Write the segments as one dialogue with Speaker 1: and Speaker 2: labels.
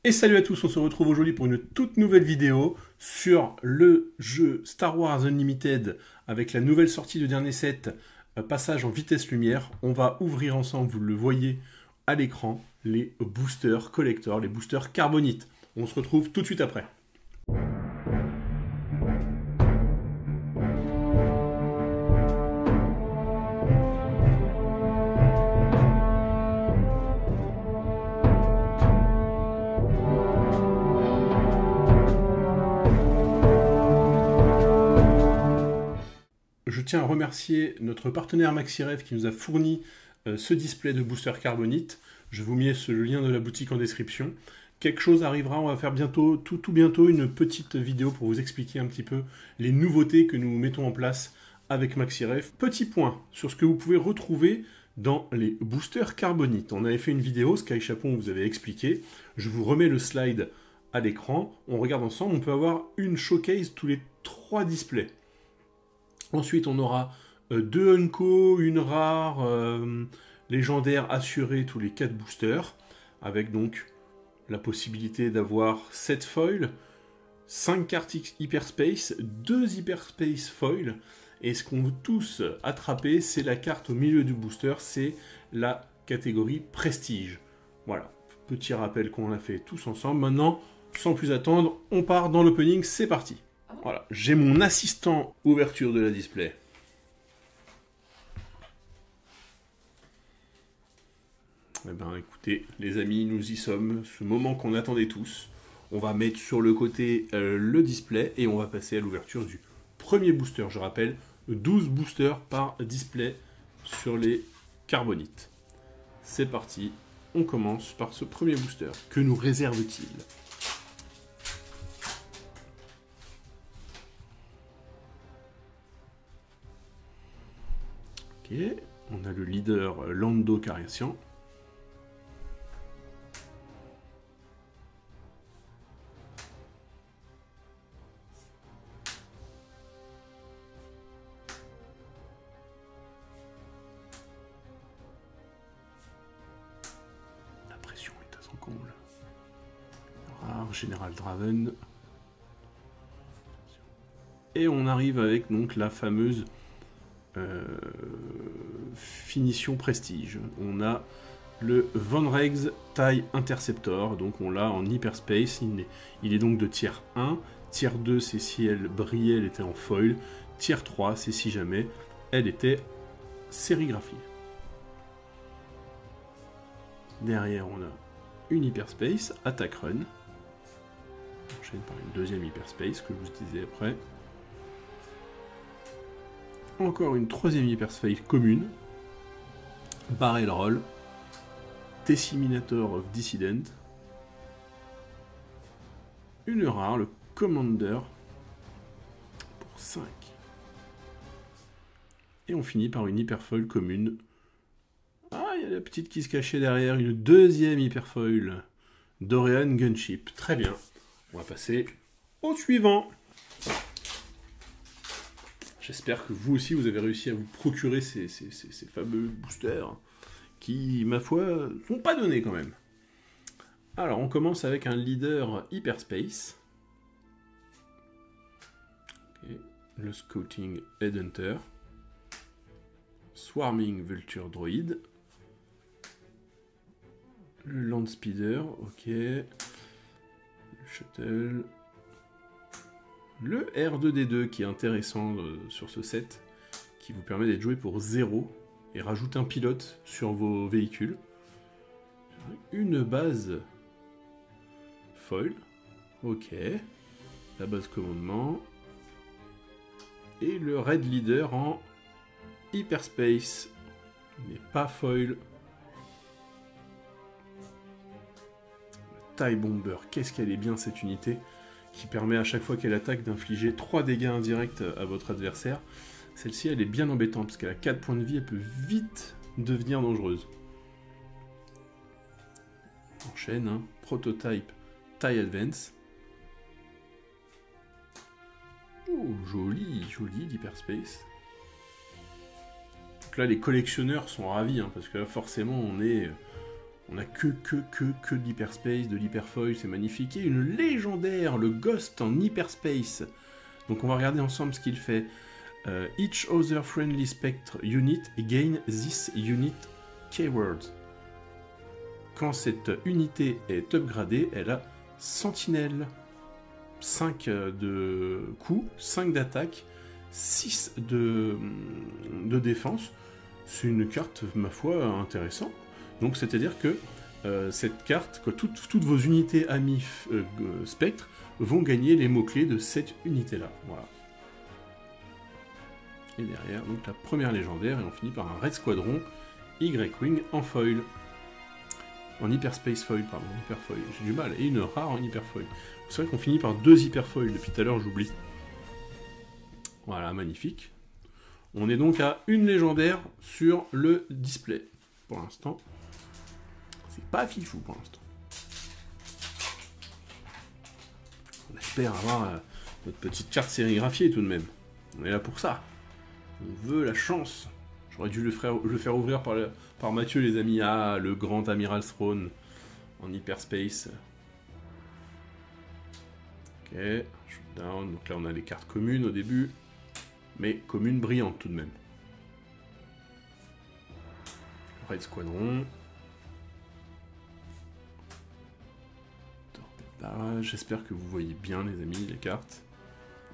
Speaker 1: Et salut à tous, on se retrouve aujourd'hui pour une toute nouvelle vidéo sur le jeu Star Wars Unlimited avec la nouvelle sortie de dernier set, passage en vitesse lumière. On va ouvrir ensemble, vous le voyez à l'écran, les boosters collector, les boosters carbonite. On se retrouve tout de suite après. Je tiens à remercier notre partenaire MaxiRev qui nous a fourni ce display de booster carbonite. Je vous mets le lien de la boutique en description. Quelque chose arrivera, on va faire bientôt, tout bientôt une petite vidéo pour vous expliquer un petit peu les nouveautés que nous mettons en place avec MaxiRev. Petit point sur ce que vous pouvez retrouver dans les boosters carbonite. On avait fait une vidéo, Sky Chapon vous avait expliqué. Je vous remets le slide à l'écran. On regarde ensemble, on peut avoir une showcase tous les 3 displays. Ensuite, on aura 2 Unco, une rare, légendaire assurée tous les 4 boosters, avec donc la possibilité d'avoir 7 foils, 5 cartes Hyperspace, 2 Hyperspace foils, et ce qu'on veut tous attraper, c'est la carte au milieu du booster, c'est la catégorie Prestige. Voilà, petit rappel qu'on a fait tous ensemble. Maintenant, sans plus attendre, on part dans l'opening, c'est parti. Voilà, j'ai mon assistant ouverture de la display. Eh bien, écoutez, les amis, nous y sommes. Ce moment qu'on attendait tous. On va mettre sur le côté le display et on va passer à l'ouverture du premier booster. Je rappelle, 12 boosters par display sur les carbonites. C'est parti. On commence par ce premier booster. Que nous réserve-t-il ? Ok, on a le leader Lando Calrissian. La pression est à son comble. Rare, Général Draven. Et on arrive avec donc la fameuse finition prestige. On a le Von Regs TIE Interceptor, donc on l'a en hyperspace, il est donc de tier 1, tier 2 c'est si elle brillait, elle était en foil, tier 3 c'est si jamais elle était sérigraphiée. Derrière on a une hyperspace, attack run, on enchaîne par une deuxième hyperspace que je vous disais après. Encore une troisième hyperspace commune, Barrel Roll, Deciminator of Dissident, une rare, le Commander, pour 5. Et on finit par une hyperfoil commune. Ah, il y a la petite qui se cachait derrière, une deuxième hyperfoil, Dorian Gunship. Très bien, on va passer au suivant. J'espère que vous aussi, vous avez réussi à vous procurer ces fameux boosters qui, ma foi, sont pas donnés quand même. Alors, on commence avec un leader Hyperspace. Okay. Le Scouting Headhunter. Swarming Vulture Droid. Le Landspeeder, ok. Le Shuttle. Le R2D2 qui est intéressant sur ce set, qui vous permet d'être joué pour 0 et rajoute un pilote sur vos véhicules. Une base foil, ok, la base commandement, et le Red Leader en Hyperspace, mais pas foil. Le TIE Bomber, qu'est-ce qu'elle est bien cette unité, qui permet à chaque fois qu'elle attaque d'infliger 3 dégâts indirects à votre adversaire. Celle-ci, elle est bien embêtante, parce qu'elle a 4 points de vie, elle peut vite devenir dangereuse. Enchaîne, hein. Prototype TIE Advance. Oh, joli, joli d'Hyperspace. Donc là, les collectionneurs sont ravis, hein, parce que là, forcément, on est On a que de l'hyperspace, de l'hyperfoil, c'est magnifique. Et une légendaire, le Ghost en hyperspace. Donc on va regarder ensemble ce qu'il fait. Each other friendly spectre unit gain this unit keywords. Quand cette unité est upgradée, elle a Sentinelle. 5 de coups, 5 d'attaque, 6 de défense. C'est une carte, ma foi, intéressante. Donc c'est-à-dire que cette carte, que toutes vos unités amis spectres vont gagner les mots-clés de cette unité-là. Voilà. Et derrière, donc la première légendaire, et on finit par un Red Squadron Y-Wing en foil. En hyperspace foil, pardon, hyperfoil. J'ai du mal. Et une rare en hyperfoil. C'est vrai qu'on finit par 2 hyperfoils. Depuis tout à l'heure, j'oublie. Voilà, magnifique. On est donc à une légendaire sur le display. Pour l'instant, c'est pas fifou pour l'instant. On espère avoir notre petite carte sérigraphiée tout de même. On est là pour ça. On veut la chance. J'aurais dû le faire ouvrir par Mathieu, les amis. Ah, le grand Amiral Throne en hyperspace. Ok, shutdown. Donc là, on a les cartes communes au début. Mais communes brillantes tout de même. Red Squadron. J'espère que vous voyez bien, les amis, les cartes.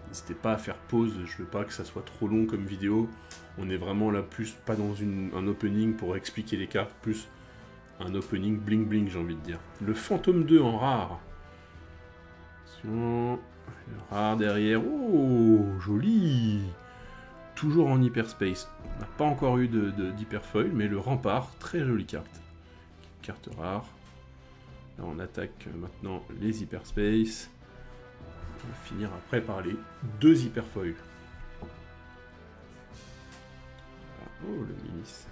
Speaker 1: N'hésitez pas à faire pause, je veux pas que ça soit trop long comme vidéo. On est vraiment là plus, pas dans un opening pour expliquer les cartes, plus un opening bling bling, j'ai envie de dire. Le Fantôme 2 en rare. Attention, le rare derrière. Oh, joli. Toujours en hyperspace. On n'a pas encore eu d'hyperfoil, mais le Rempart, très jolie carte. Carte rare. Là, on attaque maintenant les hyperspace. On va finir après par les 2 hyperfoils. Oh, le Minis.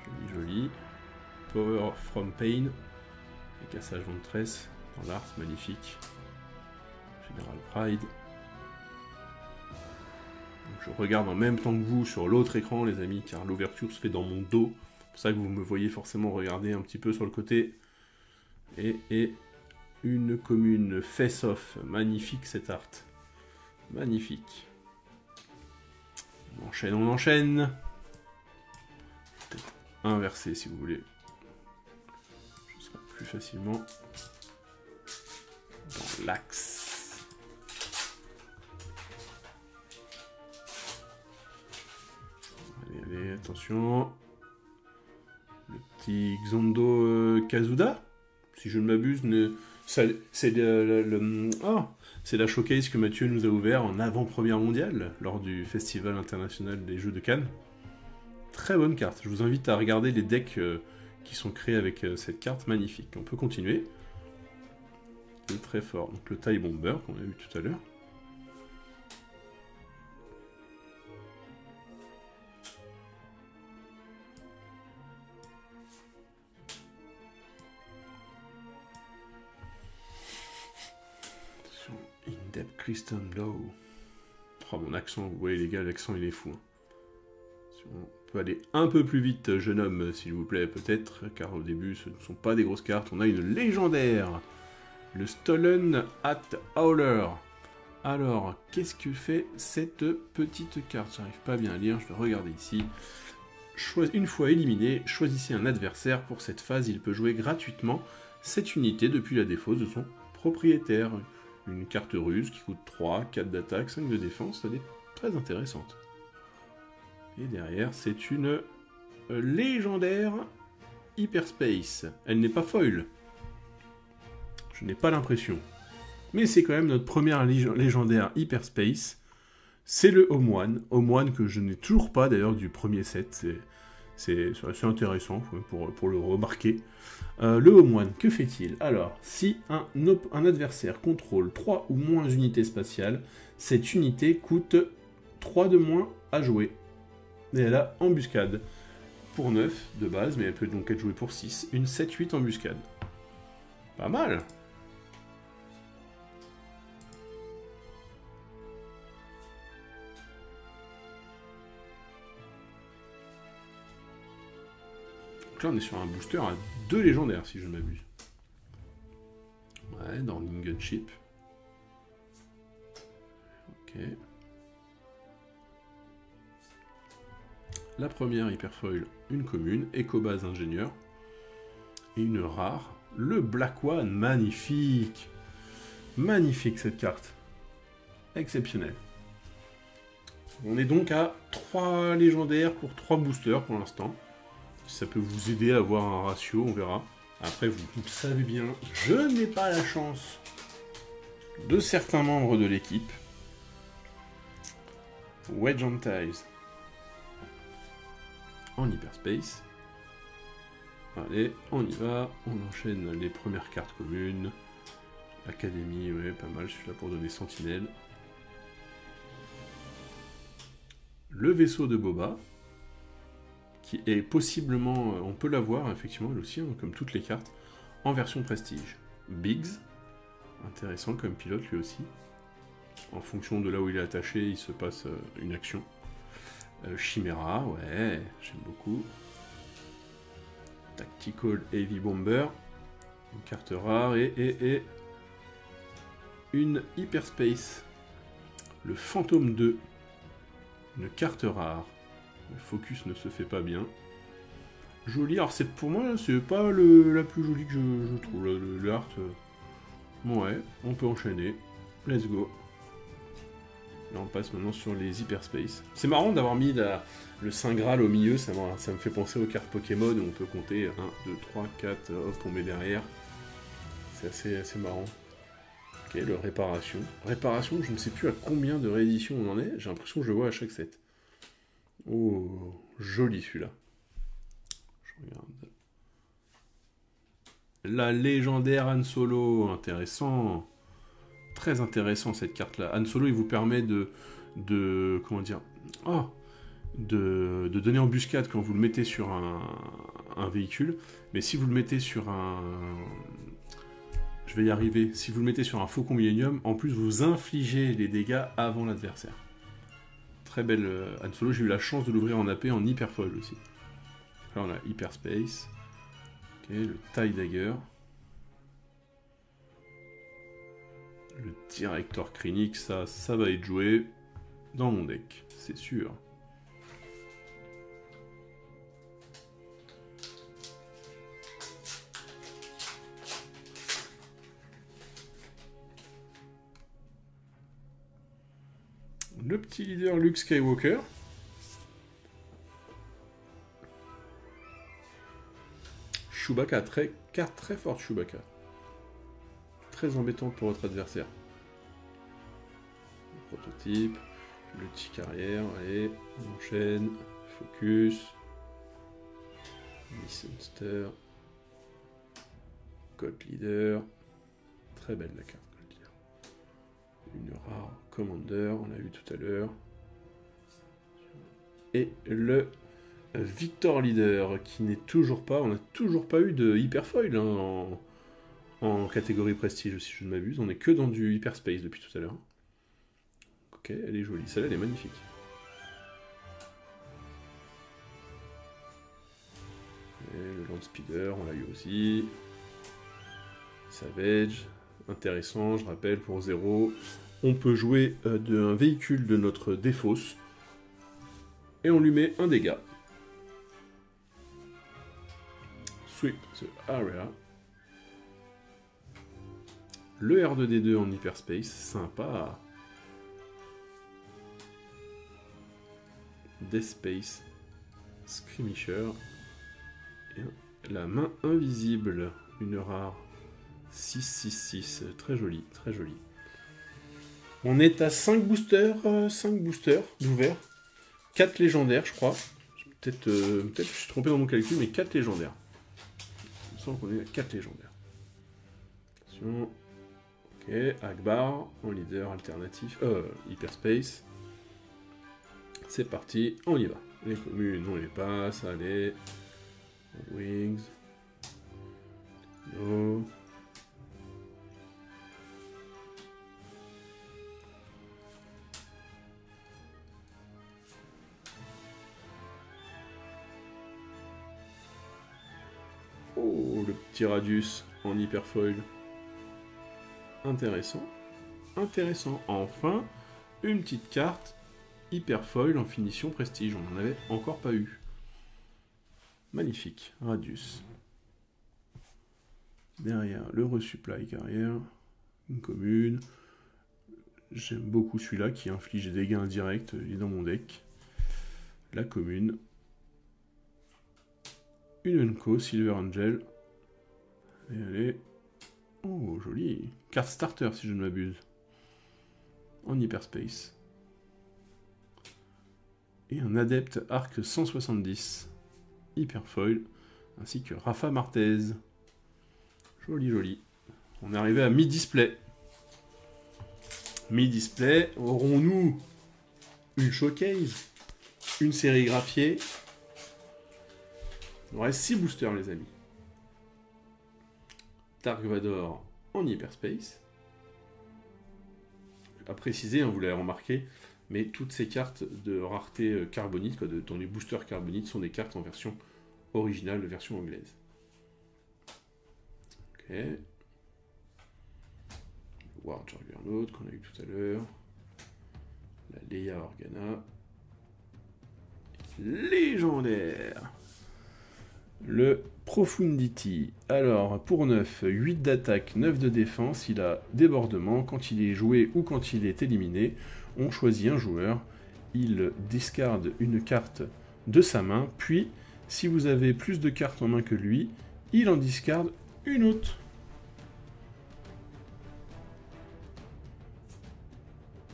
Speaker 1: Joli, joli. Power from Pain. Le cassage Ventress dans l'art, magnifique. General Pride. Donc, je regarde en même temps que vous sur l'autre écran, les amis, car l'ouverture se fait dans mon dos. C'est pour ça que vous me voyez forcément regarder un petit peu sur le côté. Et une commune face-off. Magnifique cette art. Magnifique. On enchaîne, on enchaîne. Peut-être inverser si vous voulez. Je serai plus facilement dans l'axe. Allez, allez, attention. Le petit Xondo Kazuda, si je ne m'abuse, c'est la showcase que Mathieu nous a ouvert en avant-première mondiale lors du Festival international des Jeux de Cannes. Très bonne carte. Je vous invite à regarder les decks qui sont créés avec cette carte magnifique. On peut continuer. C'est très fort. Donc le TIE Bomber qu'on a vu tout à l'heure. In-Depth Crystal Blow. Oh, mon accent, vous voyez les gars, l'accent il est fou. Hein. On peut aller un peu plus vite, jeune homme, s'il vous plaît, peut-être, car au début, ce ne sont pas des grosses cartes. On a une légendaire, le Stolen at Howler. Alors, qu'est-ce que fait cette petite carte? J'arrive pas bien à lire, je vais regarder ici. Une fois éliminé, choisissez un adversaire. Pour cette phase, il peut jouer gratuitement cette unité depuis la défausse de son propriétaire. Une carte ruse qui coûte 3, 4 d'attaque, 5 de défense, elle est très intéressante. Et derrière, c'est une légendaire Hyperspace. Elle n'est pas foil. Je n'ai pas l'impression. Mais c'est quand même notre première légendaire Hyperspace. C'est le Home One que je n'ai toujours pas d'ailleurs du premier set. C'est assez intéressant pour le remarquer. Le Home One, que fait-il? Alors, si un adversaire contrôle 3 ou moins unités spatiales, cette unité coûte 3 de moins à jouer. Et elle a embuscade pour 9 de base, mais elle peut donc être jouée pour 6. Une 7-8 embuscade. Pas mal. Donc là, on est sur un booster à 2 légendaires, si je ne m'abuse. Ouais, dans Gunship. Ok. La première Hyperfoil, une commune, Ecobase ingénieur. Et une rare, le Black One, magnifique. Magnifique cette carte. Exceptionnelle. On est donc à 3 légendaires pour 3 boosters pour l'instant. Ça peut vous aider à avoir un ratio, on verra. Après, vous le savez bien, je n'ai pas la chance de certains membres de l'équipe. Wedge on Ties en Hyperspace. Allez, on y va. On enchaîne les premières cartes communes. Académie, ouais, pas mal. Celui-là pour donner Sentinelle. Le vaisseau de Boba, qui est possiblement, on peut l'avoir effectivement elle aussi, hein, comme toutes les cartes, en version prestige. Biggs, intéressant comme pilote lui aussi. En fonction de là où il est attaché, il se passe une action. Chimera, ouais, j'aime beaucoup. Tactical Heavy Bomber, une carte rare et une Hyperspace. Le Fantôme 2, une carte rare. Le focus ne se fait pas bien. Joli, alors c'est pour moi, c'est pas la plus jolie que je trouve. Le art, ouais, on peut enchaîner. Let's go. Là, on passe maintenant sur les Hyperspace. C'est marrant d'avoir mis le Saint Graal au milieu, ça me fait penser aux cartes Pokémon où on peut compter 1, 2, 3, 4, hop, tomber derrière. C'est assez marrant. Ok, le Réparation. Réparation, je ne sais plus à combien de rééditions on en est, j'ai l'impression que je le vois à chaque set. Oh, joli celui-là. Je regarde. La légendaire Han Solo, intéressant. Très intéressant cette carte-là. Han Solo, il vous permet de comment dire, de donner embuscade quand vous le mettez sur un véhicule. Mais si vous le mettez sur un... Je vais y arriver. Si vous le mettez sur un Faucon Millennium, en plus vous infligez les dégâts avant l'adversaire. Très belle Han Solo. J'ai eu la chance de l'ouvrir en AP en Hyperfoil aussi. Là on a Hyperspace. Ok, le TIE Dagger. Le Director Krennic, ça va être joué dans mon deck, c'est sûr. Le petit leader Luke Skywalker. Chewbacca, carte très forte Chewbacca. Très embêtante pour votre adversaire. Le prototype, le petit carrière, allez, on enchaîne, focus, Miss Monster, Code Leader, très belle la carte Code Leader. Une rare Commander, on l'a vu tout à l'heure. Et le Victor Leader, qui n'est toujours pas, on n'a toujours pas eu de Hyperfoil hein, en catégorie prestige, si je ne m'abuse. On n'est que dans du Hyperspace depuis tout à l'heure. Ok, elle est jolie. Celle-là, elle est magnifique. Et le Landspeeder, on l'a eu aussi. Savage, intéressant, je rappelle, pour 0. On peut jouer d'un véhicule de notre défausse. Et on lui met un dégât. Sweep the area. Le R2D2 en Hyperspace, sympa. Death Space, Skirmisher. Et la main invisible, une rare. 666, très joli, très joli. On est à 5 boosters d'ouverts. 4 légendaires, je crois. Peut-être je suis trompé dans mon calcul, mais 4 légendaires. Il me semble qu'on est à 4 légendaires. Attention. Ok, Akbar, en leader alternatif, Hyperspace. C'est parti, on y va. Les communes, on les passe, allez. Wings. No. Oh, le petit Radius en hyperfoil. Intéressant. Intéressant. Enfin, une petite carte hyperfoil en finition prestige. On n'en avait encore pas eu. Magnifique. Radius. Derrière, le resupply carrière. Une commune. J'aime beaucoup celui-là qui inflige des dégâts indirects. Il est dans mon deck. La commune. Une Unco, Silver Angel. Et allez. Oh, joli. Carte starter si je ne m'abuse. En hyperspace. Et un adepte arc 170. Hyperfoil. Ainsi que Rafa Martez. Joli, joli. On est arrivé à mi-display. Mi-display. Aurons-nous une showcase? Une sérigraphiée? Il nous reste 6 boosters, les amis. Dark Vador en hyperspace. À préciser, hein, vous l'avez remarqué, mais toutes ces cartes de rareté carbonite, quoi, dans les boosters carbonite, sont des cartes en version originale, de version anglaise. Ok. War Juggernaut qu'on a eu tout à l'heure. La Leia Organa. Légendaire. Le Profundity. Alors, pour 9, 8 d'attaque, 9 de défense, il a débordement. Quand il est joué ou quand il est éliminé, on choisit un joueur. Il discarde une carte de sa main, puis, si vous avez plus de cartes en main que lui, il en discarde une autre.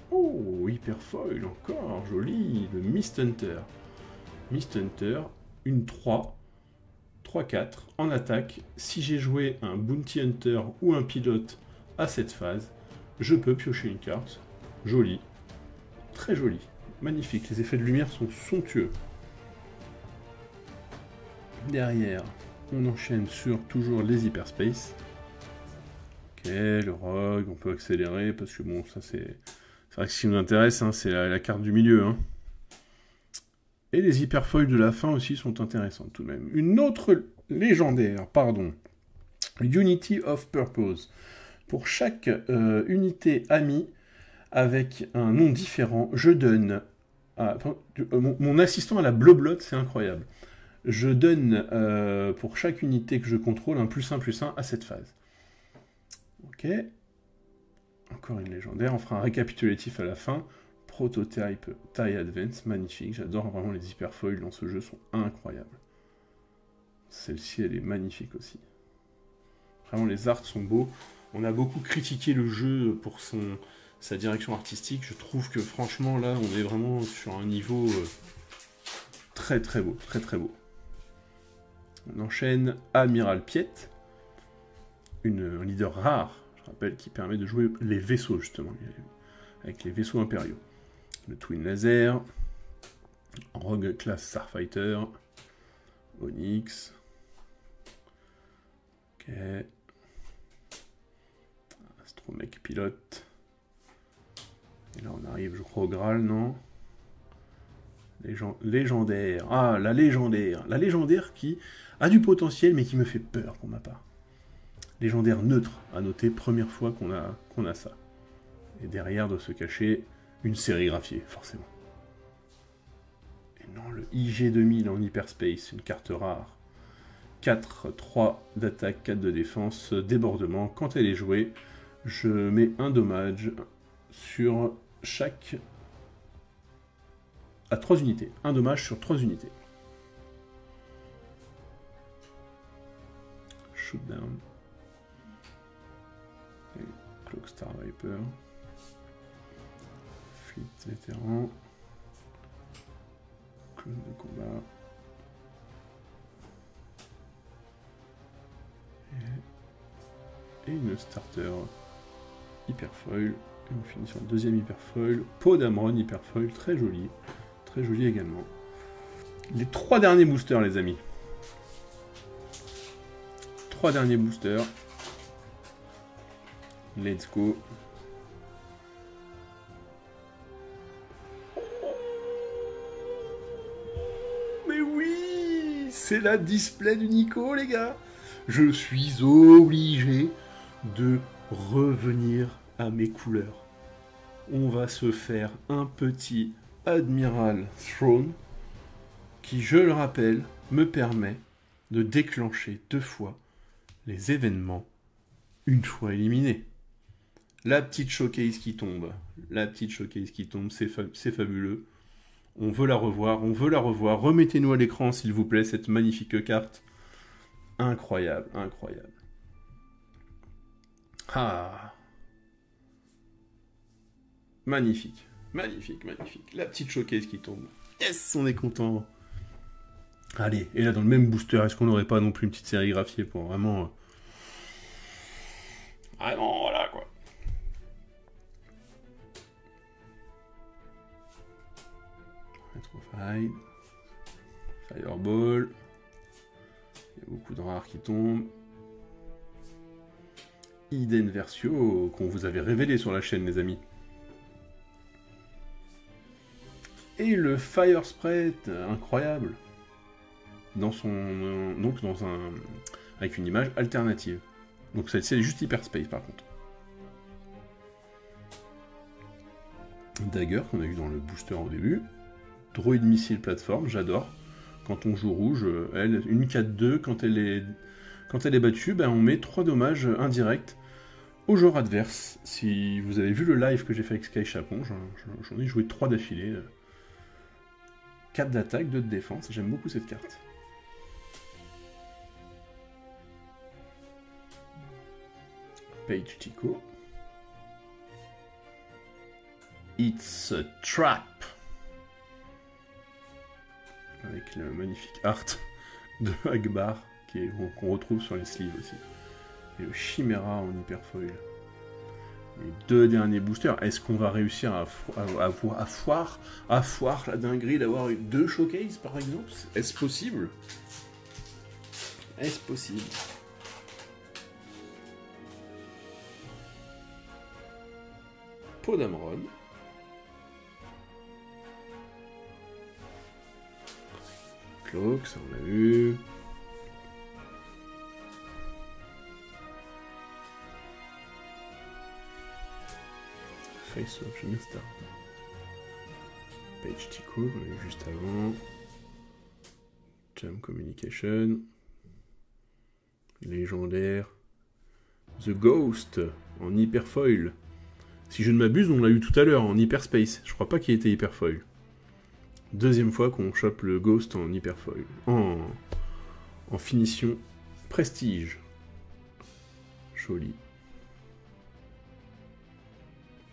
Speaker 1: Oh, Hyperfoil encore, joli. Le Mist Hunter. Mist Hunter, une 3. 3-4 en attaque. Si j'ai joué un Bounty Hunter ou un pilote à cette phase, je peux piocher une carte. Joli. Très joli. Magnifique. Les effets de lumière sont somptueux. Derrière, on enchaîne sur toujours les hyperspace. Ok, le rogue, on peut accélérer parce que bon, ça c'est vrai que ce qui nous intéresse, hein, c'est la carte du milieu. Hein. Et les hyperfoils de la fin aussi sont intéressantes tout de même. Une autre légendaire, pardon. Unity of Purpose. Pour chaque unité amie avec un nom différent, je donne... mon assistant à la Bloblot, c'est incroyable. Je donne pour chaque unité que je contrôle un +1/+1 à cette phase. Ok. Encore une légendaire. On fera un récapitulatif à la fin. Prototype TIE Advance, magnifique. J'adore vraiment les hyperfoils dans ce jeu, sont incroyables. Celle-ci, elle est magnifique aussi. Vraiment, les arts sont beaux. On a beaucoup critiqué le jeu pour sa direction artistique. Je trouve que franchement, là, on est vraiment sur un niveau très très beau. Très très beau. On enchaîne Amiral Piet. Un leader rare, je rappelle, qui permet de jouer les vaisseaux, justement. Avec les vaisseaux impériaux. Le Twin Laser, Rogue Class Starfighter, Onyx, ok, Astromech Pilote, et là on arrive je crois au Graal, non? Légendaire, ah la légendaire qui a du potentiel mais qui me fait peur pour ma part. Légendaire neutre, à noter, première fois qu'on a ça. Et derrière doit se cacher une sérigraphiée, forcément. Et non, le IG-2000 en hyperspace, une carte rare. 4, 3 d'attaque, 4 de défense, débordement. Quand elle est jouée, je mets un dommage sur chaque... à 3 unités. Un dommage sur 3 unités. Shootdown. Et Cloakstar Viper. Fleet vétéran. Clone de combat. Et une starter hyperfoil. Et on finit sur le deuxième hyperfoil. Podamron hyperfoil, très joli. Très joli également. Les 3 derniers boosters, les amis. 3 derniers boosters. Let's go. Mais oui, c'est la display du Nico, les gars. je suis obligé de revenir à mes couleurs. On va se faire un petit Admiral Throne qui, je le rappelle, me permet de déclencher 2 fois les événements une fois éliminés. La petite showcase qui tombe, c'est fabuleux. On veut la revoir. Remettez-nous à l'écran, s'il vous plaît, cette magnifique carte. Incroyable. Ah. Magnifique. La petite showcase qui tombe. Yes, on est content. Allez, et là, dans le même booster, est-ce qu'on n'aurait pas non plus une petite sérigraphiée pour vraiment... Vraiment, voilà, quoi. Retrofide. Fireball. Il y a beaucoup de rares qui tombent. Iden Versio, qu'on vous avait révélé sur la chaîne, les amis. Et le Fire Spread, incroyable. Avec une image alternative. Donc celle-ci, elle est juste Hyperspace, par contre. Dagger, qu'on a eu dans le booster au début. Droid Missile Plateforme, j'adore. Quand on joue rouge, elle, une 4-2, quand elle est battue, ben on met 3 dommages indirects au joueur adverse. Si vous avez vu le live que j'ai fait avec Sky Chapon, j'en ai joué 3 d'affilée. 4 d'attaque, 2 de défense, j'aime beaucoup cette carte. Page Tico. It's a Trap. Avec le magnifique art de Akbar qu'on retrouve sur les sleeves aussi. Et le Chimera en hyperfoil. Les 2 derniers boosters. Est-ce qu'on va réussir à foire la dinguerie d'avoir eu 2 showcases par exemple? Est-ce possible? Podamron. Cloak, ça on l'a vu. Face of Star. Page Tico, on l'a vu juste avant. Jam Communication. Légendaire. The Ghost en hyperfoil. Si je ne m'abuse, on l'a eu tout à l'heure en hyperspace. Je crois pas qu'il était hyperfoil. Deuxième fois qu'on chope le Ghost en hyperfoil. En finition prestige. Joli.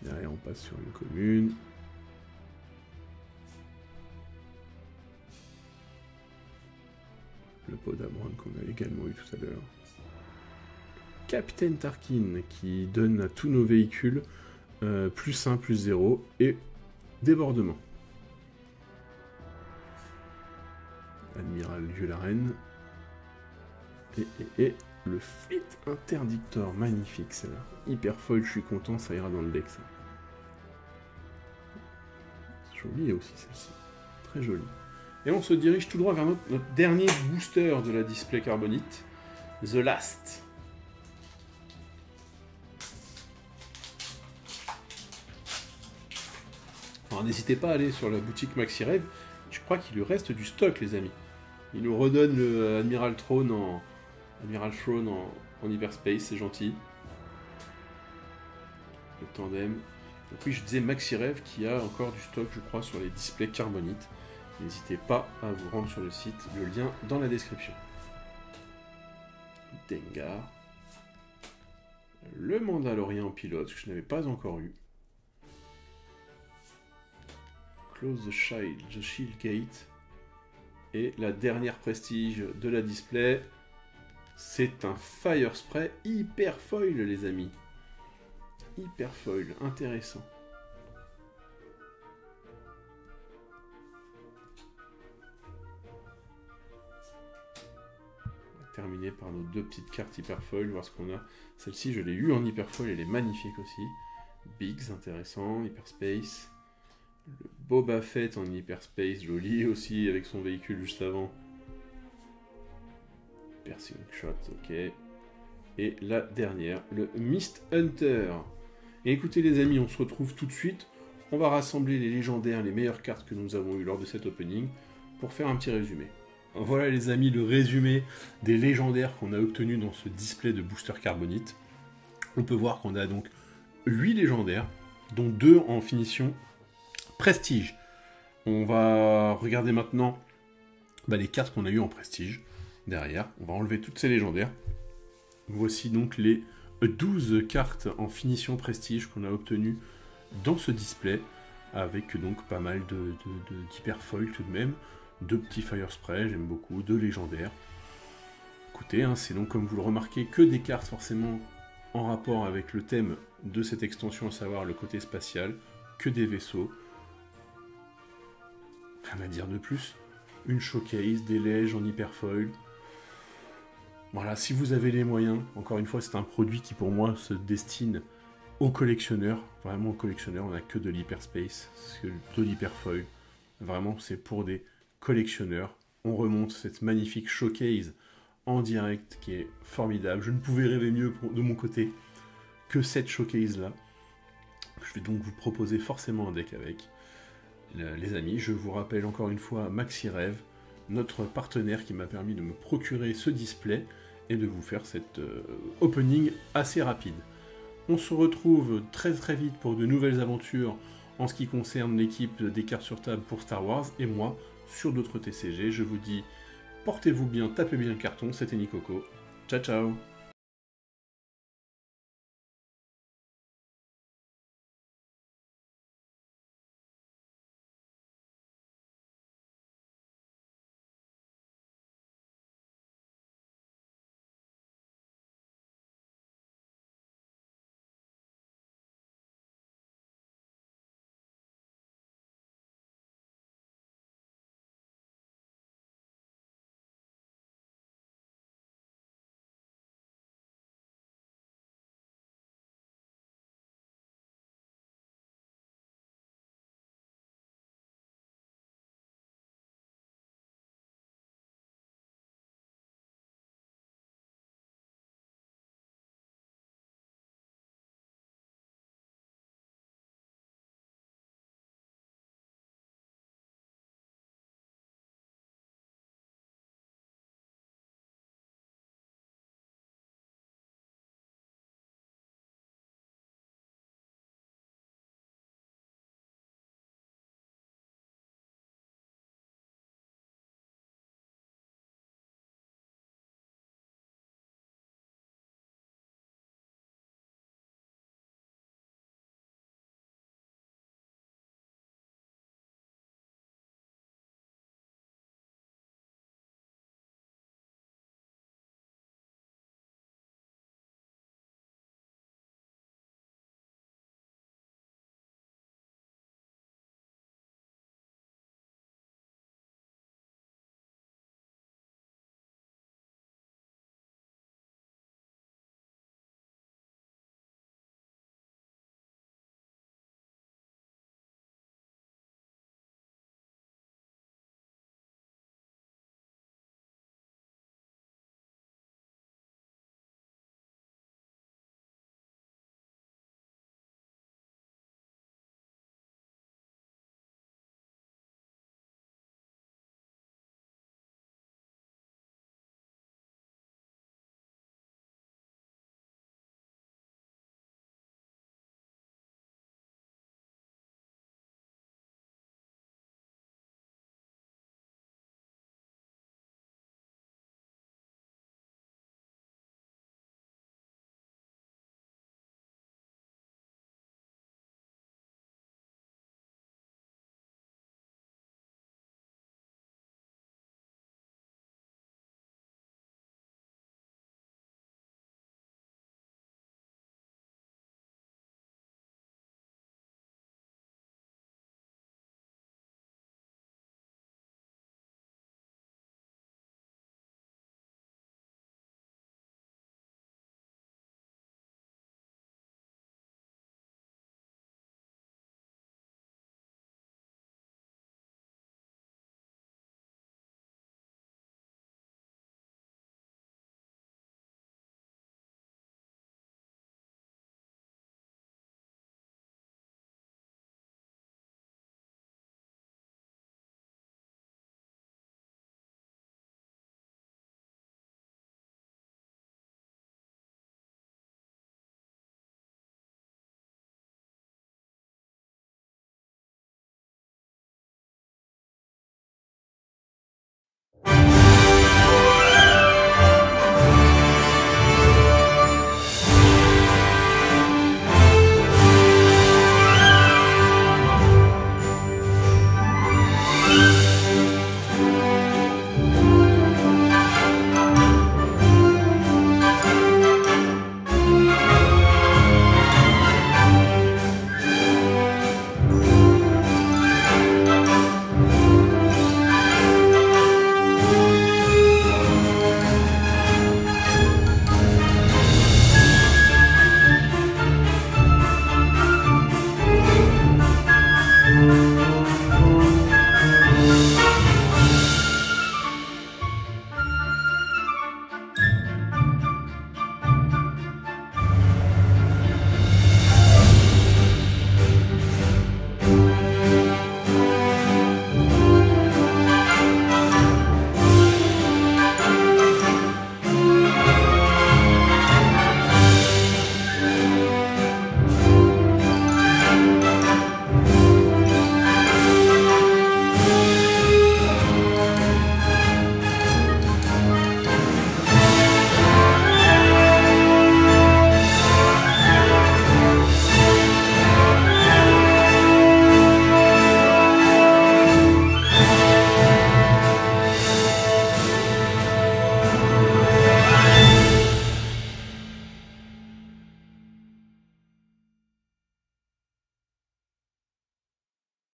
Speaker 1: Derrière, on passe sur une commune. Le Podamron qu'on a également eu tout à l'heure. Capitaine Tarkin qui donne à tous nos véhicules plus 1, plus 0 et débordement. Admiral Vieux-la-Reine. Et le Fleet Interdictor, magnifique celle-là. Hyperfoil, je suis content, ça ira dans le deck ça. Jolie aussi celle-ci, très jolie. Et on se dirige tout droit vers notre dernier booster de la display carbonite, The Last. Alors n'hésitez pas à aller sur la boutique MaxiRev, je crois qu'il lui reste du stock les amis. Il nous redonne le Admiral Throne en hyperspace, c'est gentil. Le tandem. Donc oui, je disais MaxiRev qui a encore du stock, je crois, sur les displays carbonite. N'hésitez pas à vous rendre sur le site, le lien dans la description. Dengar. Le Mandalorien en pilote, que je n'avais pas encore eu. Close the Shield Gate. Et la dernière prestige de la display, c'est un Fire Spray hyper foil, les amis. Hyper foil, intéressant. On va terminer par nos 2 petites cartes hyper foil, voir ce qu'on a. Celle-ci, je l'ai eu en hyper foil, elle est magnifique aussi. Biggs, intéressant, hyperspace. Le Boba Fett en hyperspace, joli aussi, avec son véhicule juste avant. Piercing Shot, ok. Et la dernière, le Mist Hunter. Et écoutez les amis, on se retrouve tout de suite. On va rassembler les légendaires, les meilleures cartes que nous avons eues lors de cet opening, pour faire un petit résumé. Voilà les amis, le résumé des légendaires qu'on a obtenus dans ce display de Booster Carbonite. On peut voir qu'on a donc 8 légendaires, dont 2 en finition Prestige. On va regarder maintenant les cartes qu'on a eues en Prestige. Derrière, on va enlever toutes ces légendaires. Voici donc les 12 cartes en finition Prestige qu'on a obtenues dans ce display, avec donc pas mal d'hyperfoil tout de même, 2 petits Fire Spray, j'aime beaucoup, 2 légendaires. Écoutez, hein, c'est donc comme vous le remarquez que des cartes forcément en rapport avec le thème de cette extension, à savoir le côté spatial, que des vaisseaux. Rien à dire de plus. Une showcase, des lèges en hyperfoil. Voilà, si vous avez les moyens, encore une fois, c'est un produit qui pour moi se destine aux collectionneurs, vraiment aux collectionneurs, on n'a que de l'hyperspace, de l'hyperfoil. Vraiment, c'est pour des collectionneurs. On remonte cette magnifique showcase en direct qui est formidable. Je ne pouvais rêver mieux de mon côté que cette showcase-là. Je vais donc vous proposer forcément un deck avec. Les amis, je vous rappelle encore une fois MaxiRêve, notre partenaire qui m'a permis de me procurer ce display et de vous faire cette opening assez rapide. On se retrouve très très vite pour de nouvelles aventures en ce qui concerne l'équipe des cartes sur table pour Star Wars et moi sur d'autres TCG. Je vous dis, portez-vous bien, tapez bien le carton, c'était Nicoco. Ciao ciao.